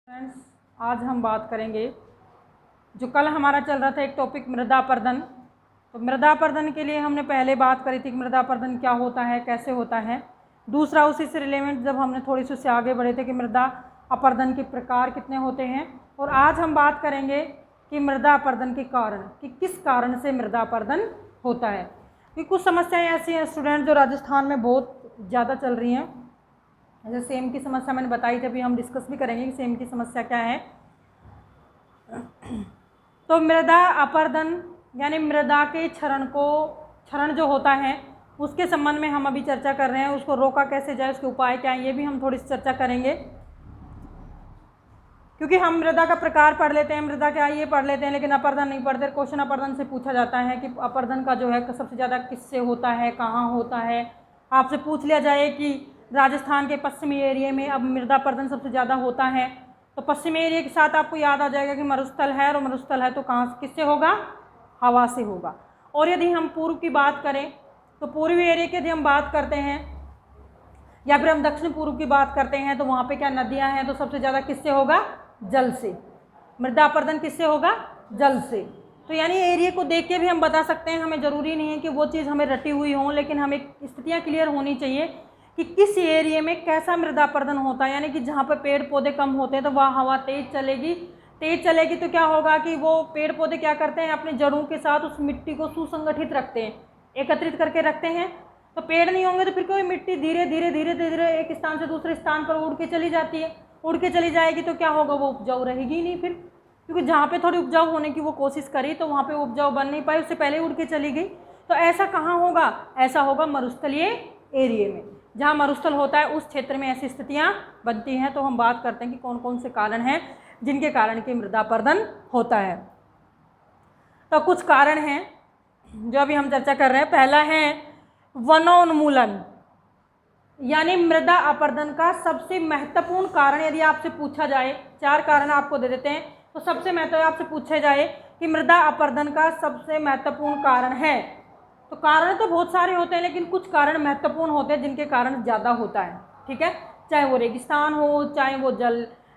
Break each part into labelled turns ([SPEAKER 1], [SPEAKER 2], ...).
[SPEAKER 1] Friends, आज हम बात करेंगे जो कल हमारा चल रहा था एक टॉपिक मृदा अपर्दन। तो मृदा अपर्दन के लिए हमने पहले बात करी थी कि मृदा अपर्दन क्या होता है, कैसे होता है। दूसरा उसी से रिलेवेंट जब हमने थोड़ी सी उससे आगे बढ़े थे कि मृदा अपर्दन के प्रकार कितने होते हैं। और आज हम बात करेंगे कि मृदा अपर्दन के कारण, कि किस कारण से मृदा अपर्दन होता है। क्योंकि कुछ समस्याएँ ऐसी हैं स्टूडेंट जो राजस्थान में बहुत ज़्यादा चल रही हैं। जैसे सेम की समस्या मैंने बताई थी, अभी हम डिस्कस भी करेंगे कि सेम की समस्या क्या है। तो मृदा अपर्दन यानी मृदा के क्षरण जो होता है उसके संबंध में हम अभी चर्चा कर रहे हैं। उसको रोका कैसे जाए, उसके उपाय क्या हैं, ये भी हम थोड़ी सी चर्चा करेंगे। क्योंकि हम मृदा का प्रकार पढ़ लेते हैं, मृदा क्या ये पढ़ लेते हैं, लेकिन अपर्दन नहीं पढ़ते। क्वेश्चन अपर्दन से पूछा जाता है कि अपर्दन का जो है सबसे ज़्यादा किससे होता है, कहाँ होता है। आपसे पूछ लिया जाए कि राजस्थान के पश्चिमी एरिया में अब मृदा अपर्दन सबसे ज़्यादा होता है, तो पश्चिमी एरिया के साथ आपको याद आ जाएगा कि मरुस्थल है, और मरुस्थल है तो कहाँ किससे होगा, हवा से होगा। और यदि हम पूर्व की बात करें तो पूर्वी एरिया की यदि हम बात करते हैं या फिर हम दक्षिण पूर्व की बात करते हैं तो वहाँ पे क्या नदियाँ हैं, तो सबसे ज़्यादा किससे होगा, जल से। मृदा अपर्दन किससे होगा, जल से। तो यानी एरिया को देख के भी हम बता सकते हैं, हमें ज़रूरी नहीं है कि वो चीज़ हमें रटी हुई हो, लेकिन हमें स्थितियाँ क्लियर होनी चाहिए कि किस एरिया में कैसा मृदा अपर्दन होता है। यानी कि जहाँ पर पेड़ पौधे कम होते हैं तो वहाँ हवा तेज चलेगी तो क्या होगा कि वो पेड़ पौधे क्या करते हैं, अपने जड़ों के साथ उस मिट्टी को सुसंगठित रखते हैं, एकत्रित करके रखते हैं। तो पेड़ नहीं होंगे तो फिर कोई मिट्टी धीरे धीरे एक स्थान से दूसरे स्थान पर उड़ के चली जाती है। उड़ के चली जाएगी तो क्या होगा, वो उपजाऊ रहेगी नहीं फिर, क्योंकि जहाँ पे थोड़ी उपजाऊ होने की वो कोशिश करी तो वहाँ पे उपजाऊ बन नहीं पाई, उससे पहले उड़ के चली गई। तो ऐसा कहाँ होगा, ऐसा होगा मरुस्थलीय एरिया में। जहाँ मरुस्थल होता है उस क्षेत्र में ऐसी स्थितियाँ बनती हैं। तो हम बात करते हैं कि कौन कौन से कारण हैं जिनके कारण कि मृदा अपर्दन होता है। तो कुछ कारण हैं जो अभी हम चर्चा कर रहे हैं। पहला है वनोन्मूलन, यानी मृदा अपर्दन का सबसे महत्वपूर्ण कारण यदि आपसे पूछा जाए, 4 कारण आपको दे देते हैं, तो सबसे महत्व आपसे पूछे जाए कि मृदा अपर्दन का सबसे महत्वपूर्ण कारण है, तो कारण तो बहुत सारे होते हैं लेकिन कुछ कारण महत्वपूर्ण होते हैं जिनके कारण ज़्यादा होता है। ठीक है, चाहे वो रेगिस्तान हो, चाहे वो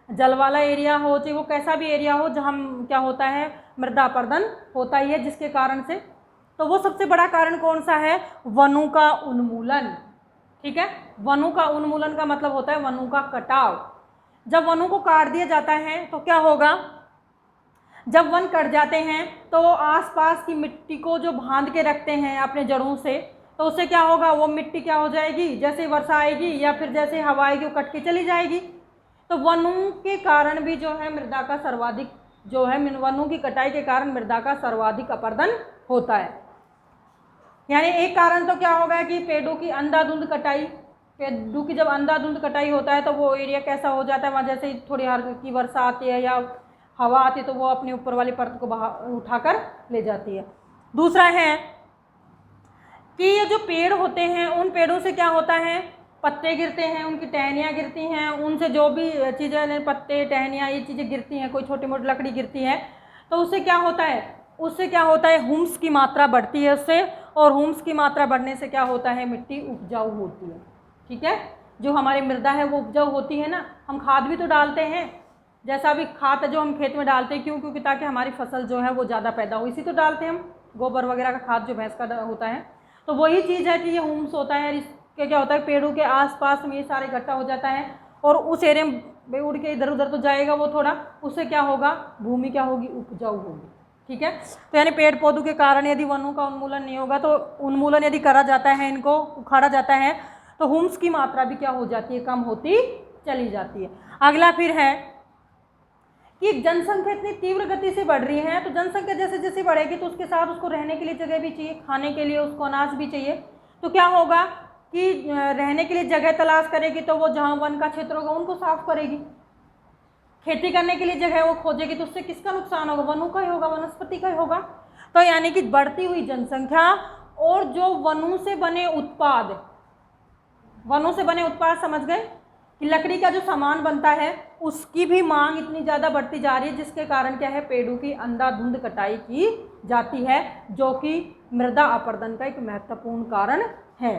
[SPEAKER 1] जल वाला एरिया हो, चाहे वो कैसा भी एरिया हो जहाँ क्या होता है, मृदा अपर्दन होता ही है जिसके कारण से। तो वो सबसे बड़ा कारण कौन सा है, वनों का उन्मूलन। ठीक है, वनों का उन्मूलन का मतलब होता है वनों का कटाव। जब वनों को काट दिया जाता है तो क्या होगा, जब वन कट जाते हैं तो आसपास की मिट्टी को जो बांध के रखते हैं अपने जड़ों से, तो उससे क्या होगा, वो मिट्टी क्या हो जाएगी, जैसे वर्षा आएगी या फिर जैसे हवा आएगी वो कट के चली जाएगी। तो वनों के कारण भी जो है मृदा का सर्वाधिक जो है, वनों की कटाई के कारण मृदा का सर्वाधिक अपर्दन होता है। यानी एक कारण तो क्या होगा कि पेड़ों की अंधाधुंध कटाई, पेड़ों की जब अंधाधुंध कटाई होता है तो वो एरिया कैसा हो जाता है, वहाँ जैसे थोड़ी हल्की वर्षा आती है या हवा आती है तो वो अपनी ऊपर वाली परत को बाहर उठाकर ले जाती है। दूसरा है कि ये जो पेड़ होते हैं उन पेड़ों से क्या होता है, पत्ते गिरते हैं, उनकी टहनियाँ गिरती हैं, उनसे जो भी चीज़ें, पत्ते टहनियाँ ये चीज़ें गिरती हैं, कोई छोटी मोटी लकड़ी गिरती है, तो उससे क्या होता है, ह्यूमस की मात्रा बढ़ती है उससे, और ह्यूमस की मात्रा बढ़ने से क्या होता है, मिट्टी उपजाऊ होती है। ठीक है, जो हमारी मृदा है वो उपजाऊ होती है ना। हम खाद भी तो डालते हैं, जैसा भी खाद जो हम खेत में डालते हैं, क्यों, क्योंकि ताकि हमारी फसल जो है वो ज़्यादा पैदा हो, इसी तो डालते हैं हम, गोबर वगैरह का खाद जो भैंस का होता है। तो वही चीज़ है कि ये ह्यूमस होता है, इसके क्या होता है, पेड़ों के आसपास में ये सारे इकट्ठा हो जाता है और उस एरिया में उड़ के इधर उधर तो जाएगा वो थोड़ा, उससे क्या होगा, भूमि क्या होगी, उपजाऊ होगी। ठीक है, तो यानी पेड़ पौधों के कारण यदि वनों का उन्मूलन नहीं होगा, तो उन्मूलन यदि करा जाता है, इनको उखाड़ा जाता है, तो ह्यूमस की मात्रा भी क्या हो जाती है, कम होती चली जाती है। अगला फिर है कि जनसंख्या इतनी तीव्र गति से बढ़ रही है, तो जनसंख्या जैसे जैसे बढ़ेगी तो उसके साथ उसको रहने के लिए जगह भी चाहिए, खाने के लिए उसको अनाज भी चाहिए। तो क्या होगा कि रहने के लिए जगह तलाश करेगी तो वो जहाँ वन का क्षेत्र होगा उनको साफ करेगी, खेती करने के लिए जगह वो खोजेगी, तो उससे किसका नुकसान होगा, वनों का ही होगा, वनस्पति का ही होगा। तो यानी कि बढ़ती हुई जनसंख्या और जो वनों से बने उत्पाद समझ गए कि लकड़ी का जो सामान बनता है उसकी भी मांग इतनी ज़्यादा बढ़ती जा रही है, जिसके कारण क्या है, पेड़ों की अंधाधुंध कटाई की जाती है, जो कि मृदा अपर्दन का एक महत्वपूर्ण कारण है।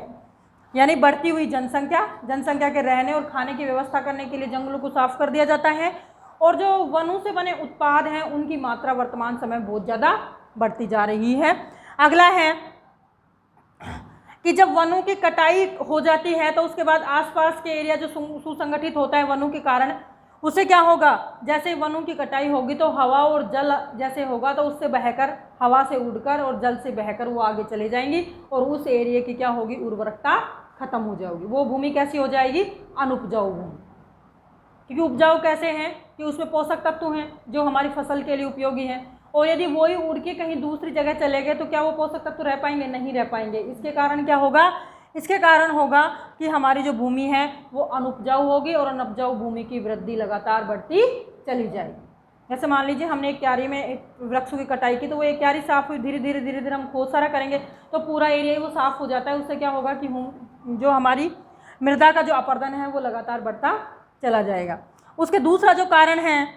[SPEAKER 1] यानी बढ़ती हुई जनसंख्या के रहने और खाने की व्यवस्था करने के लिए जंगलों को साफ कर दिया जाता है, और जो वनों से बने उत्पाद हैं उनकी मात्रा वर्तमान समय में बहुत ज़्यादा बढ़ती जा रही है। अगला है कि जब वनों की कटाई हो जाती है तो उसके बाद आसपास के एरिया जो सुसंगठित होता है वनों के कारण, उससे क्या होगा, जैसे वनों की कटाई होगी तो हवा और जल जैसे होगा तो उससे बहकर, हवा से उड़कर और जल से बहकर वो आगे चले जाएंगी और उस एरिया की क्या होगी, उर्वरकता खत्म हो जाएगी। वो भूमि कैसी हो जाएगी, अनुपजाऊ भूमि। क्योंकि उपजाऊ कैसे हैं कि उसमें पोषक तत्व हैं जो हमारी फसल के लिए उपयोगी हैं, और यदि वही उड़ के कहीं दूसरी जगह चले गए तो क्या वो पोषक तत्व रह पाएंगे, नहीं रह पाएंगे। इसके कारण क्या होगा, इसके कारण होगा कि हमारी जो भूमि है वो अनुपजाऊ होगी और अनुपजाऊ भूमि की वृद्धि लगातार बढ़ती चली जाएगी। जैसे मान लीजिए हमने एक क्यारी में एक वृक्षों की कटाई की तो वो एक क्यारी साफ हुई, धीरे धीरे धीरे धीरे हम बहुत सारा करेंगे तो पूरा एरिया वो साफ हो जाता है। उससे क्या होगा कि जो हमारी मृदा का जो अपर्दन है वो लगातार बढ़ता चला जाएगा। उसके दूसरा जो कारण है,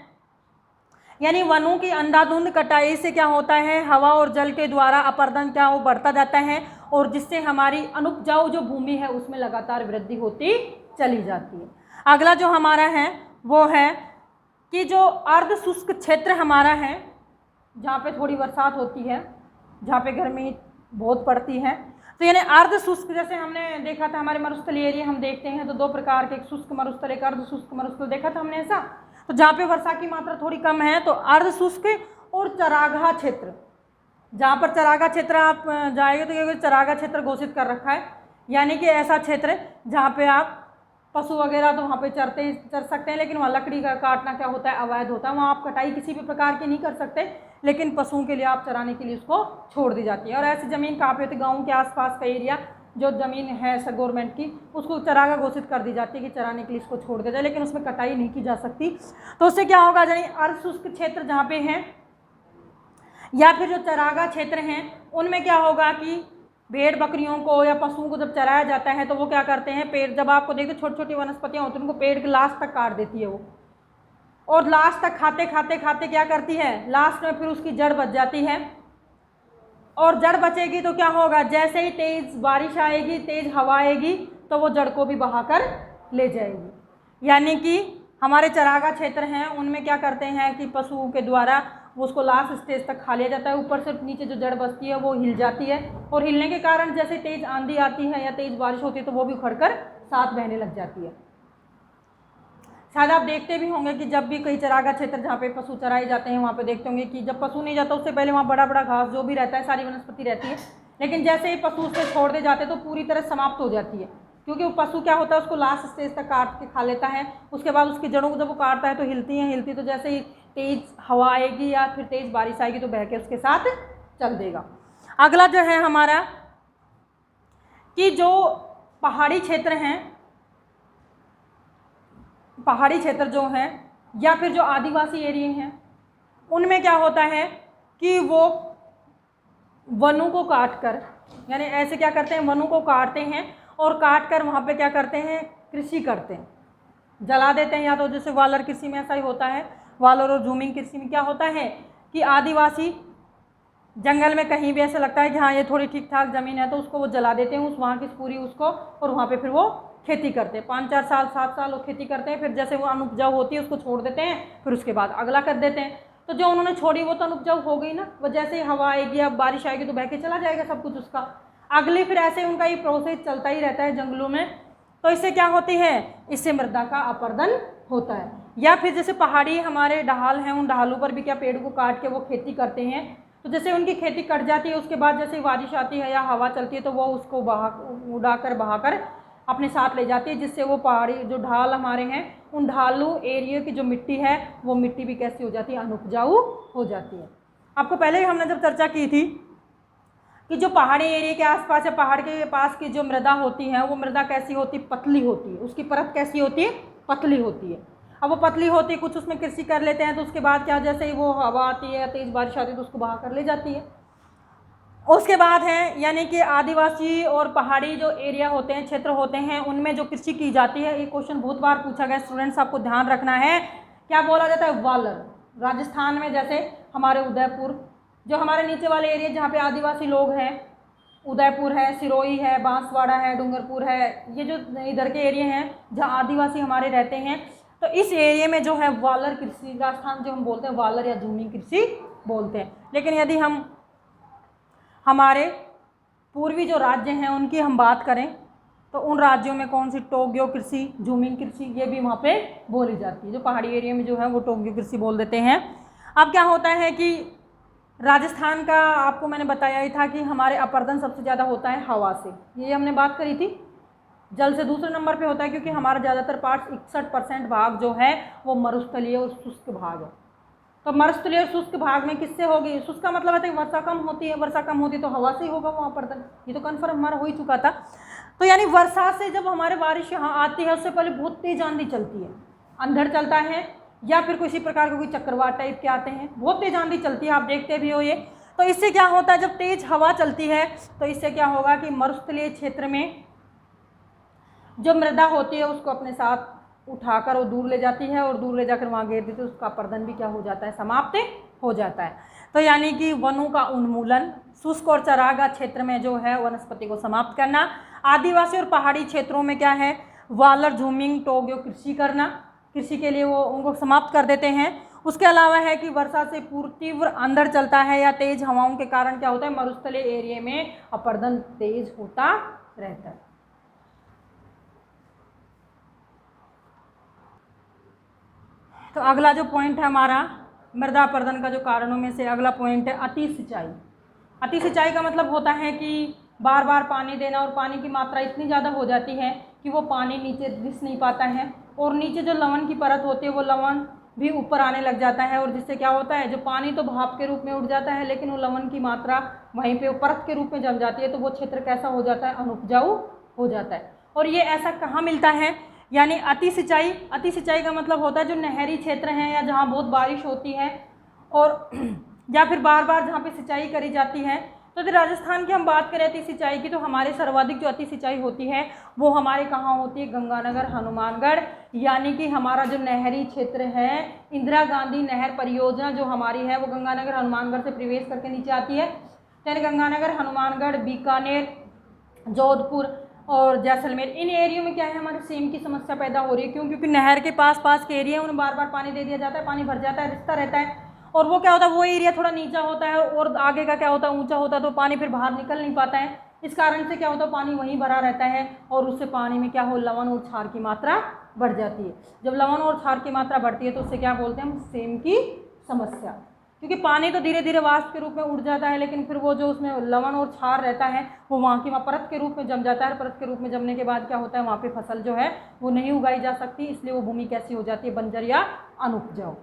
[SPEAKER 1] यानी वनों की अंधाधुंध कटाई से क्या होता है, हवा और जल के द्वारा अपर्दन क्या वो बढ़ता जाता है और जिससे हमारी अनुपजाऊ जो भूमि है उसमें लगातार वृद्धि होती चली जाती है। अगला जो हमारा है वो है कि जो अर्ध शुष्क क्षेत्र हमारा है, जहाँ पे थोड़ी बरसात होती है, जहाँ पे गर्मी बहुत पड़ती है, तो यानी अर्ध शुष्क, जैसे हमने देखा था हमारे मरुस्थलीय एरिया हम देखते हैं तो दो प्रकार के, एक शुष्क मरुस्थल एक अर्ध शुष्क मरुस्थल देखा था हमने ऐसा। तो जहाँ पे वर्षा की मात्रा थोड़ी कम है तो अर्ध शुष्क और चरागाह क्षेत्र, जहाँ पर चरागाह क्षेत्र आप जाएंगे तो ये चरागाह क्षेत्र घोषित कर रखा है, यानी कि ऐसा क्षेत्र जहाँ पे आप पशु वगैरह तो वहाँ पे चर सकते हैं, लेकिन वहाँ लकड़ी का काटना क्या होता है, अवैध होता है। वहाँ आप कटाई किसी भी प्रकार की नहीं कर सकते, लेकिन पशुओं के लिए आप चराने के लिए उसको छोड़ दी जाती है। और ऐसी ज़मीन कहाँ पे होती है, गाँव के आसपास का एरिया जो ज़मीन है गवर्नमेंट की, उसको चरागाह घोषित कर दी जाती है कि चराने के लिए इसको छोड़ दिया जाए, लेकिन उसमें कटाई नहीं की जा सकती। तो उससे क्या होगा, यानी अर्ध शुष्क क्षेत्र जहाँ पे हैं या फिर जो चरागाह क्षेत्र हैं उनमें क्या होगा कि भेड़ बकरियों को या पशुओं को जब चराया जाता है तो वो क्या करते हैं, पेड़, जब आपको देखते छोटी छोटी वनस्पतियाँ होती हैं उनको पेड़ के लास्ट तक काट देती है वो, और लास्ट तक खाते खाते खाते क्या करती है, लास्ट में फिर उसकी जड़ बच जाती है। और जड़ बचेगी तो क्या होगा, जैसे ही तेज़ बारिश आएगी, तेज़ हवा आएगी तो वो जड़ को भी बहाकर ले जाएगी। यानी कि हमारे चरागाह क्षेत्र हैं उनमें क्या करते हैं कि पशुओं के द्वारा वो उसको लास्ट स्टेज तक खा लिया जाता है, ऊपर से नीचे जो जड़ बचती है वो हिल जाती है, और हिलने के कारण जैसे तेज़ आंधी आती है या तेज़ बारिश होती है तो वो भी उखड़कर साथ बहने लग जाती है। शायद आप देखते भी होंगे कि जब भी कई चरागाह क्षेत्र जहाँ पे पशु चराए जाते हैं वहाँ पे देखते होंगे कि जब पशु नहीं जाता उससे पहले वहाँ बड़ा बड़ा घास जो भी रहता है, सारी वनस्पति रहती है, लेकिन जैसे ही पशु उससे छोड़ दे जाते हैं तो पूरी तरह समाप्त हो जाती है, क्योंकि वो पशु क्या होता है उसको लास्ट स्टेज तक काट के खा लेता है। उसके बाद उसकी जड़ों को जब वो काटता है तो हिलती तो जैसे ही तेज़ हवा आएगी या फिर तेज़ बारिश आएगी तो बह के उसके साथ चल देगा। अगला जो है हमारा कि जो पहाड़ी क्षेत्र हैं, पहाड़ी क्षेत्र जो हैं या फिर जो आदिवासी एरिया हैं उनमें क्या होता है कि वो वनों को काट कर, यानी ऐसे क्या करते हैं, वनों को काटते हैं और काट कर वहाँ पे क्या करते हैं, कृषि करते हैं, जला देते हैं। या तो जैसे वालर कृषि में ऐसा ही होता है, वालर और झूमिंग कृषि में क्या होता है कि आदिवासी जंगल में कहीं भी ऐसा लगता है कि हाँ ये थोड़ी ठीक ठाक ज़मीन है तो उसको वो जला देते हैं, उस वहाँ की पूरी उसको, और वहाँ पे फिर वो खेती करते हैं 5-4 साल 7 साल वो खेती करते हैं, फिर जैसे वो अनुपजाऊ होती है उसको छोड़ देते हैं, फिर उसके बाद अगला कर देते हैं। तो जो उन्होंने छोड़ी वो तो अनुपजाऊ हो गई ना, वो जैसे ही हवा आएगी या बारिश आएगी तो बह के चला जाएगा सब कुछ उसका, अगले फिर ऐसे उनका ये प्रोसेस चलता ही रहता है जंगलों में। तो इससे क्या होती है, इससे मृदा का अपर्दन होता है। या फिर जैसे पहाड़ी हमारे ढाल हैं, उन ढालों पर भी क्या पेड़ को काट के वो खेती करते हैं, तो जैसे उनकी खेती कट जाती है उसके बाद जैसे बारिश आती है या हवा चलती है तो वो उसको बहाकर अपने साथ ले जाती है, जिससे वो पहाड़ी जो ढाल हमारे हैं उन ढालू एरिया की जो मिट्टी है वो मिट्टी भी कैसी हो जाती है, अनुपजाऊ हो जाती है। आपको पहले ही हमने जब चर्चा की थी कि जो पहाड़ी एरिया के आसपास या पहाड़ के पास की जो मृदा होती है वो मृदा कैसी होती है, पतली होती है, उसकी परत कैसी होती है, पतली होती है। अब वो पतली होती है, कुछ उसमें कृषि कर लेते हैं तो उसके बाद क्या, जैसे ही वो हवा आती है या तेज़ बारिश आती है तो उसको बहा कर ले जाती है। उसके बाद है यानी कि आदिवासी और पहाड़ी जो एरिया होते हैं, क्षेत्र होते हैं, उनमें जो कृषि की जाती है, ये क्वेश्चन बहुत बार पूछा गया स्टूडेंट्स, आपको ध्यान रखना है, क्या बोला जाता है, वालर। राजस्थान में जैसे हमारे उदयपुर, जो हमारे नीचे वाले एरिया जहाँ पे आदिवासी लोग हैं, उदयपुर है, सिरोही है, बांसवाड़ा है, डूंगरपुर है, ये जो इधर के एरिया हैं जहाँ आदिवासी हमारे रहते हैं, तो इस एरिया में जो है वालर कृषि का स्थान जो हम बोलते हैं वालर या झूमिंग कृषि बोलते हैं। लेकिन यदि हम हमारे पूर्वी जो राज्य हैं उनकी हम बात करें तो उन राज्यों में कौन सी टोग्यो कृषि, झूमिंग कृषि, ये भी वहाँ पे बोली जाती है। जो पहाड़ी एरिया में जो है वो टोग्यो कृषि बोल देते हैं। अब क्या होता है कि राजस्थान का आपको मैंने बताया ही था कि हमारे अपर्दन सबसे ज़्यादा होता है हवा से, ये हमने बात करी थी। जल से दूसरे नंबर पे होता है क्योंकि हमारा ज़्यादातर पार्ट 61% भाग जो है वो मरुस्थलीय और शुष्क भाग है। तो मरुस्थलीय और शुष्क भाग में किससे होगी? शुष्क का मतलब है कि वर्षा कम होती है, वर्षा कम होती है तो हवा से ही होगा वो अपर्दन, ये तो कन्फर्म हमारा हो ही चुका था। तो यानी वर्षा से जब हमारे बारिश यहाँ आती है उससे पहले बहुत तेज आंधी चलती है, अंधड़ चलता है या फिर किसी प्रकार के कोई चक्रवात टाइप के आते हैं, बहुत तेज आंधी चलती है, आप देखते भी हो ये। तो इससे क्या होता है, जब तेज हवा चलती है तो इससे क्या होगा कि मरुस्थलीय क्षेत्र में जो मृदा होती है उसको अपने साथ उठाकर वो दूर ले जाती है और दूर ले जाकर वहाँ गिर देती है, उसका अपर्दन भी क्या हो जाता है, समाप्त हो जाता है। तो यानी कि वनों का उन्मूलन, शुष्क और चरागाह क्षेत्र में जो है वनस्पति को समाप्त करना, आदिवासी और पहाड़ी क्षेत्रों में क्या है वालर, झूमिंग, टोग्यो कृषि करना, कृषि के लिए वो उनको समाप्त कर देते हैं। उसके अलावा है कि वर्षा से पूर्व तीव्र अंधड़ चलता है या तेज हवाओं के कारण क्या होता है मरुस्थलीय एरिया में अपर्दन तेज होता रहता है। तो अगला जो पॉइंट है हमारा मृदा अपर्दन का जो कारणों में से अगला पॉइंट है अति सिंचाई। अति सिंचाई का मतलब होता है कि बार बार पानी देना और पानी की मात्रा इतनी ज़्यादा हो जाती है कि वो पानी नीचे रिस नहीं पाता है और नीचे जो लवण की परत होती है वो लवण भी ऊपर आने लग जाता है और जिससे क्या होता है जो पानी तो भाप के रूप में उड़ जाता है लेकिन वो लवण की मात्रा वहीं पे परत के रूप में जम जाती है, तो वो क्षेत्र कैसा हो जाता है, अनुपजाऊ हो जाता है। और ये ऐसा कहाँ मिलता है, यानी अति सिंचाई का मतलब होता है जो नहरी क्षेत्र हैं या जहाँ बहुत बारिश होती है और या फिर बार बार जहाँ पे सिंचाई करी जाती है। तो यदि राजस्थान की हम बात करें अति सिंचाई की तो हमारे सर्वाधिक जो अति सिंचाई होती है वो हमारे कहाँ होती है, गंगानगर, हनुमानगढ़, यानी कि हमारा जो नहरी क्षेत्र है इंदिरा गांधी नहर परियोजना जो हमारी है वो गंगानगर हनुमानगढ़ से प्रवेश करके नीचे आती है। यानी गंगानगर, हनुमानगढ़, बीकानेर, जोधपुर और जैसलमेर, इन एरियो में क्या है हमारे सेम की समस्या पैदा हो रही है। क्यों? क्योंकि नहर के पास के एरिया उन्हें बार बार पानी दे दिया जाता है, पानी भर जाता है, रिसता रहता है और वो क्या होता है वो एरिया थोड़ा नीचा होता है और आगे का क्या होता है ऊंचा होता है, तो पानी फिर बाहर निकल नहीं पाता है। इस कारण से क्या होता है पानी वहीं भरा रहता है और उससे पानी में क्या हो लवण और क्षार की मात्रा बढ़ जाती है। जब लवण और क्षार की मात्रा बढ़ती है तो उससे क्या बोलते हैं हम, सेम की समस्या। क्योंकि पानी तो धीरे धीरे वाष्प के रूप में उड़ जाता है लेकिन फिर वो जो उसमें लवण और क्षार रहता है वो वहाँ की परत के रूप में जम जाता है। परत के रूप में जमने के बाद क्या होता है वहाँ पे फसल जो है वो नहीं उगाई जा सकती, इसलिए वो भूमि कैसी हो जाती है, बंजर या अनुपजाऊ।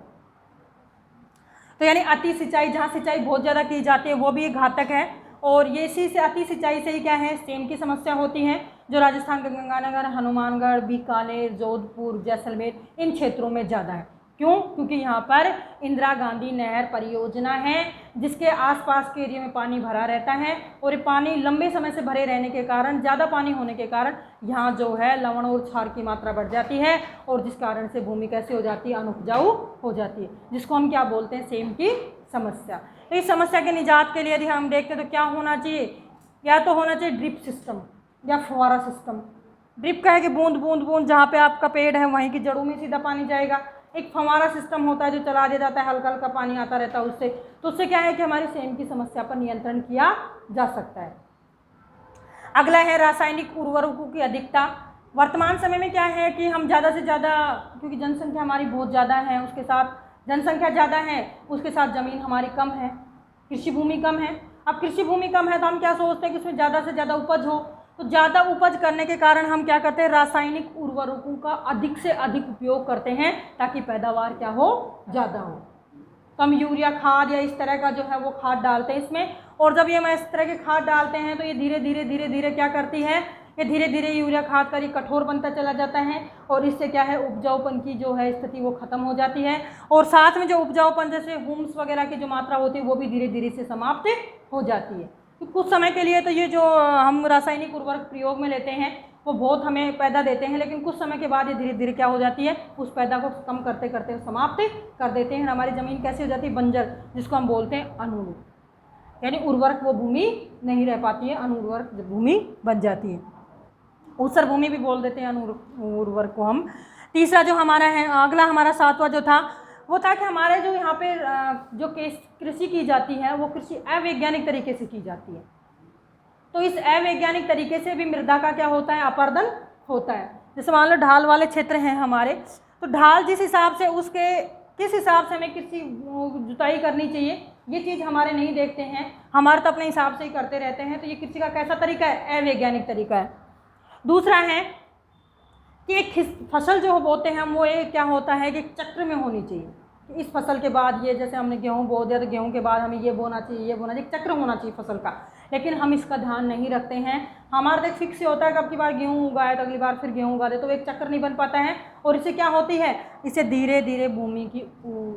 [SPEAKER 1] तो यानी अति सिंचाई, जहाँ सिंचाई बहुत ज़्यादा की जाती है वो भी एक घातक है और ये इसी से अति सिंचाई से ही क्या है सेम की समस्या होती है जो राजस्थान के गंगानगर, हनुमानगढ़, बीकानेर, जोधपुर, जैसलमेर इन क्षेत्रों में ज़्यादा है। क्यों? क्योंकि यहाँ पर इंदिरा गांधी नहर परियोजना है जिसके आसपास के एरिया में पानी भरा रहता है और ये पानी लंबे समय से भरे रहने के कारण, ज़्यादा पानी होने के कारण यहाँ जो है लवण और क्षार की मात्रा बढ़ जाती है और जिस कारण से भूमि कैसी हो जाती है, अनुपजाऊ हो जाती है, जिसको हम क्या बोलते हैं, सेम की समस्या। इस समस्या के निजात के लिए यदि हम देखते हैं तो क्या होना चाहिए, या तो होना चाहिए ड्रिप सिस्टम या फुहारा सिस्टम। ड्रिप का है कि बूंद बूंद बूंद जहाँ पे आपका पेड़ है वहीं की जड़ों में सीधा पानी जाएगा। एक फव्वारा सिस्टम होता है जो चला दिया जाता है, हल्का हल्का पानी आता रहता है उससे, तो उससे क्या है कि हमारी सेम की समस्या पर नियंत्रण किया जा सकता है। अगला है रासायनिक उर्वरकों की अधिकता। वर्तमान समय में क्या है कि हम ज़्यादा से ज़्यादा, क्योंकि जनसंख्या हमारी बहुत ज़्यादा है, उसके साथ जनसंख्या ज़्यादा है उसके साथ ज़मीन हमारी कम है, कृषि भूमि कम है। अब कृषि भूमि कम है तो हम क्या सोचते हैं कि उसमें ज़्यादा से ज़्यादा उपज हो, तो ज़्यादा उपज करने के कारण हम क्या करते हैं, रासायनिक उर्वरकों का अधिक से अधिक उपयोग करते हैं ताकि पैदावार क्या हो, ज़्यादा हो। तो हम यूरिया खाद या इस तरह का जो है वो खाद डालते हैं इसमें, और जब ये हम इस तरह के खाद डालते हैं तो ये धीरे धीरे क्या करती है, ये धीरे धीरे यूरिया खाद का ये कठोर बनता चला जाता है और इससे क्या है उपजाऊपन की जो है स्थिति वो खत्म हो जाती है और साथ में जो उपजाऊपन जैसे ह्यूमस वगैरह की जो मात्रा होती है वो भी धीरे धीरे से समाप्त हो जाती है। तो कुछ समय के लिए तो ये जो हम रासायनिक उर्वरक प्रयोग में लेते हैं वो बहुत हमें पैदा देते हैं, लेकिन कुछ समय के बाद ये धीरे धीरे क्या हो जाती है, उस पैदा को कम करते करते समाप्त कर देते हैं। हमारी ज़मीन कैसी हो जाती है, बंजर, जिसको हम बोलते हैं अनुर्वर, यानी उर्वरक वो भूमि नहीं रह पाती है, अनुर्वरक भूमि बन जाती है। ऊसर भूमि भी बोल देते हैं अनुर्वर को हम। तीसरा जो हमारा है, अगला हमारा 7वां जो था वो था कि हमारे जो यहाँ पे जो कृषि की जाती है वो कृषि अवैज्ञानिक तरीके से की जाती है। तो इस अवैज्ञानिक तरीके से भी मृदा का क्या होता है, अपर्दन होता है। जैसे मान लो ढाल वाले क्षेत्र हैं हमारे, तो ढाल जिस हिसाब से उसके किस हिसाब से हमें कृषि जुताई करनी चाहिए ये चीज़ हमारे नहीं देखते हैं, हमारे तो अपने हिसाब से ही करते रहते हैं। तो ये कृषि का कैसा तरीका है, अवैज्ञानिक तरीका है। दूसरा है कि एक फसल जो बोते हैं हम वो एक क्या होता है कि एक चक्र में होनी चाहिए। इस फसल के बाद ये, जैसे हमने गेहूँ बो दिया तो गेहूँ के बाद हमें ये बोना चाहिए, ये बोना चाहिए, एक चक्र होना चाहिए फसल का। लेकिन हम इसका ध्यान नहीं रखते हैं। हमारा एक फिक्स होता है कि अब की बार गेहूँ उगाए तो अगली बार फिर गेहूँ उगा दे, तो एक चक्र नहीं बन पाता है। और इससे क्या होती है, इससे धीरे धीरे भूमि की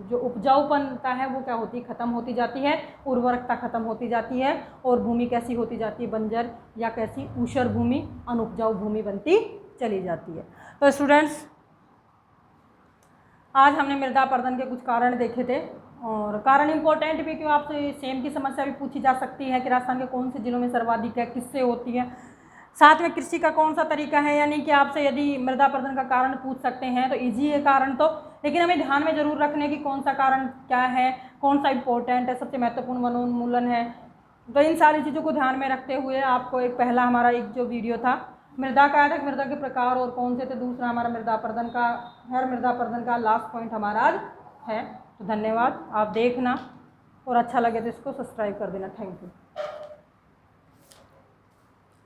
[SPEAKER 1] जो उपजाऊपनता है वो क्या होती है, खत्म होती जाती है, उर्वरकता खत्म होती जाती है और भूमि कैसी होती जाती है, बंजर या कैसी ऊषर भूमि, अनुपजाऊ भूमि बनती चली जाती है। तो स्टूडेंट्स, आज हमने मृदा अपरदन के कुछ कारण देखे थे, और कारण इम्पोर्टेंट भी क्यों, आपसे सेम की समस्या भी पूछी जा सकती है कि राजस्थान के कौन से जिलों में सर्वाधिक है, किससे होती है, साथ में कृषि का कौन सा तरीका है। यानी कि आपसे यदि मृदा अपरदन का कारण पूछ सकते हैं तो इजी है कारण तो, लेकिन हमें ध्यान में जरूर रखने की कौन सा कारण क्या है, कौन सा इम्पोर्टेंट है, सबसे महत्वपूर्ण वनोन्मूलन है। तो इन सारी चीज़ों को ध्यान में रखते हुए आपको एक पहला हमारा एक जो वीडियो था मृदा का आया था, मृदा के प्रकार और कौन से थे, दूसरा हमारा मृदा अपरदन का है, मृदा अपरदन का लास्ट पॉइंट हमारा आज है। तो धन्यवाद, आप देखना और अच्छा लगे तो इसको सब्सक्राइब कर देना। Thank you.